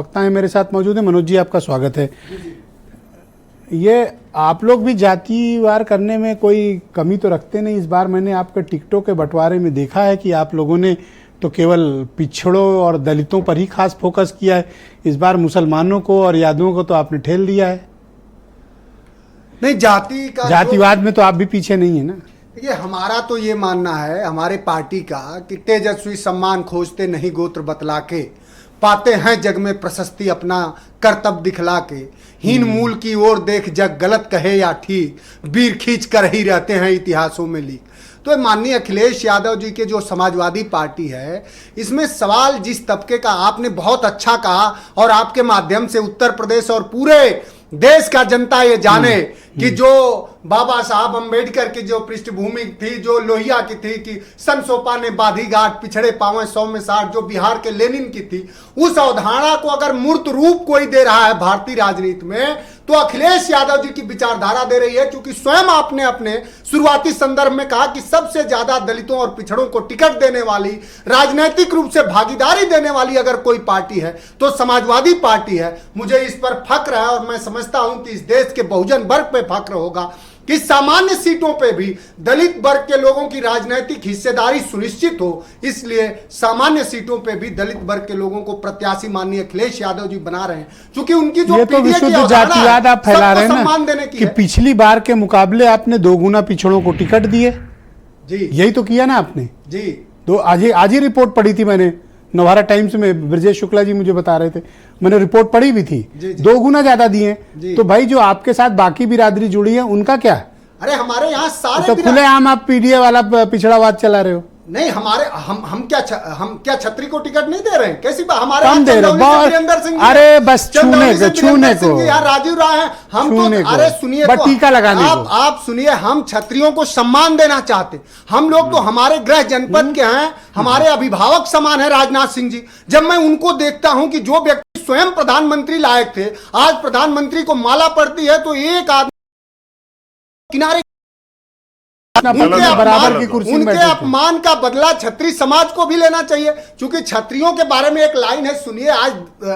वक्ता है मेरे साथ मौजूद है। मनोज जी, आपका स्वागत है। ये आप लोग भी जातिवार करने में कोई कमी तो रखते नहीं। इस बार मैंने आपके टिकटों के बंटवारे में देखा है कि आप लोगों ने तो केवल पिछड़ों और दलितों पर ही खास फोकस किया है। इस बार मुसलमानों को और यादवों को तो आपने ठेल दिया है। नहीं, जातिवाद में तो आप भी पीछे नहीं है ना। ये हमारा तो ये मानना है हमारे पार्टी का कि तेजस्वी सम्मान खोजते नहीं गोत्र बतला के, पाते हैं जग में प्रशस्ति अपना कर्तव्य दिखला के, हीन मूल की ओर देख जग गलत कहे या ठीक, वीर खींच कर ही रहते हैं इतिहासों में लीक। तो माननीय अखिलेश यादव जी के जो समाजवादी पार्टी है, इसमें सवाल जिस तबके का आपने बहुत अच्छा कहा और आपके माध्यम से उत्तर प्रदेश और पूरे देश का जनता ये जाने कि जो बाबा साहब अंबेडकर की जो पृष्ठभूमि थी, जो लोहिया की थी कि सन सोपा ने बाधी घाट पिछड़े पावे 100 में 60, जो बिहार के लेनिन की थी, उस अवधारणा को अगर मूर्त रूप कोई दे रहा है भारतीय राजनीति में, तो अखिलेश यादव जी की विचारधारा दे रही है। क्योंकि स्वयं आपने अपने शुरुआती संदर्भ में कहा कि सबसे ज्यादा दलितों और पिछड़ों को टिकट देने वाली, राजनैतिक रूप से भागीदारी देने वाली अगर कोई पार्टी है तो समाजवादी पार्टी है। मुझे इस पर फक्र है और मैं समझता हूं कि इस देश के बहुजन वर्ग पे फक्र होगा कि सामान्य सीटों पे भी दलित वर्ग के लोगों की राजनीतिक हिस्सेदारी सुनिश्चित हो। इसलिए सामान्य सीटों पे भी दलित वर्ग के लोगों को प्रत्याशी माननीय अखिलेश यादव जी बना रहे हैं। क्योंकि उनकी जो ये तो विशुद्ध जातिवाद आप फैला रहे हैं ना कि पिछली बार के मुकाबले आपने 2 गुना पिछड़ों को टिकट दिए। जी, यही तो किया ना आपने जी। तो आज ही रिपोर्ट पढ़ी थी मैंने, नवहारा टाइम्स में ब्रजेश शुक्ला जी मुझे बता रहे थे, मैंने रिपोर्ट पढ़ी भी थी। 2 गुना ज्यादा दिए। तो भाई जो आपके साथ बाकी बिरादरी जुड़ी है उनका क्या? अरे हमारे यहाँ सारे तो खुलेआम आप पीडीए वाला पिछड़ावाद चला रहे हो। नहीं, हमारे हम क्या छत्री को टिकट नहीं दे रहे हैं? कैसी बात? हमारे कम दे रहे हो। अरे बस छूने को राजीव राय हैं। हम तो अरे सुनिए, तो टीका लगाने को आप सुनिए, हम छत्रियों को सम्मान देना चाहते। हम लोग तो हमारे गृह जनपद के हैं, हमारे अभिभावक समान है राजनाथ सिंह जी। जब मैं उनको देखता हूं कि जो व्यक्ति स्वयं प्रधानमंत्री लायक थे, आज प्रधानमंत्री को माला पड़ती है, तो एक आदमी किनारे उनके अपमान का बदला छत्री समाज को भी लेना चाहिए। क्योंकि छत्रियों के बारे में एक लाइन है, सुनिए, आज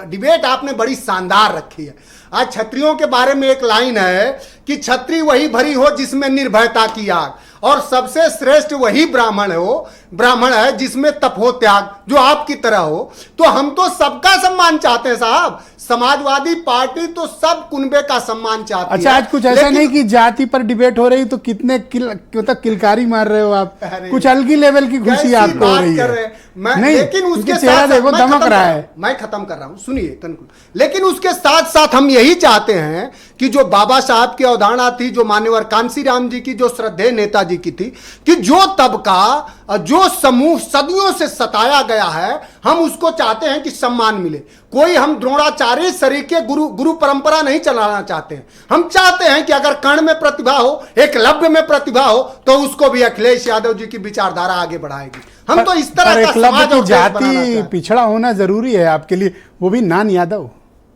डिबेट आपने बड़ी शानदार रखी है। आज छत्रियों के बारे में एक लाइन है कि छत्री वही भरी हो जिसमें निर्भयता की आग, और सबसे श्रेष्ठ वही ब्राह्मण है जिसमें तप हो त्याग, जो आपकी तरह हो। तो हम तो सबका सम्मान चाहते हैं साहब। समाजवादी पार्टी तो सब कुनबे का सम्मान चाहती है। अच्छा, आज कुछ ऐसा नहीं कि जाति पर डिबेट हो रही तो कितने मतलब किलकारी मार रहे हो आप, कुछ अलगी लेवल की खुशी आपको हो रही है। नहीं, लेकिन उसके चेहरा देखो दमक रहा है। मैं खत्म कर रहा हूं, सुनिए तनकुल। लेकिन उसके साथ साथ हम यही चाहते हैं कि जो बाबा साहब की अवधारणा थी, जो मान्यवर कांशीराम जी की, जो श्रद्धेय नेताजी की थी, कि जो तबका, जो समूह सदियों से सताया गया है, हम उसको चाहते हैं कि सम्मान मिले। कोई हम द्रोणाचार्य सरीखे गुरु परंपरा नहीं चलाना चाहते हैं। हम चाहते हैं कि अगर कर्ण में प्रतिभा हो, एकलव्य में प्रतिभा हो, तो उसको भी अखिलेश यादव जी की विचारधारा आगे बढ़ाएगी। हम तो इस तरह का समाज और जाति पिछड़ा होना जरूरी है आपके लिए, वो भी नान यादव।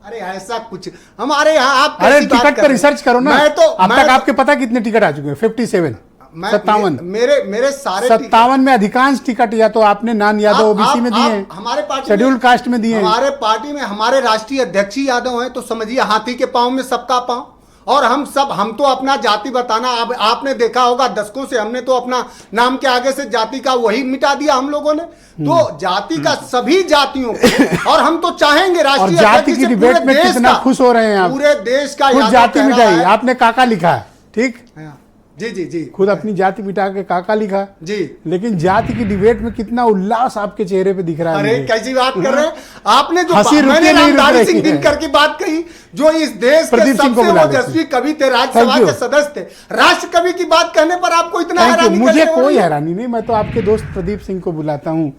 अरे ऐसा कुछ हमारे यहाँ आप टिकट पर रिसर्च करो ना। अब तक आपके पता कितने टिकट आ चुके हैं? 57, 57। मेरे सारे 57 में अधिकांश टिकट या तो आपने नान यादव ओबीसी में दिए हैं, हमारे पार्टी शेड्यूल्ड कास्ट में दिए हैं। हमारे पार्टी में हमारे राष्ट्रीय अध्यक्ष ही यादव हैं, तो समझिए हाथी के पांव में सबका पांव। और हम तो अपना जाति बताना, अब आपने देखा होगा दशकों से हमने तो अपना नाम के आगे से जाति का वही मिटा दिया हम लोगों ने। तो जाति का सभी जातियों को, और हम तो चाहेंगे राष्ट्रीय जाति की डिबेट में कितना खुश हो रहे हैं आप। पूरे देश का खुद जाति मिटाई, आपने काका लिखा है, ठीक, जी जी जी, खुद अपनी जाति मिटा के काका लिखा जी। लेकिन जाति की डिबेट में कितना उल्लास आपके चेहरे पे दिख रहा है। अरे कैसी बात कर रहे हैं आपने? जो मैंने रामधारी सिंह दिनकर की बात कही, जो इस देश के सबसे ओजस्वी कवि थे, राज्यसभा के सदस्य थे, राष्ट्र कवि की बात कहने पर आपको इतना हैरानी? मुझे कोई हैरानी नहीं, मैं तो आपके दोस्त प्रदीप सिंह को बुलाता हूँ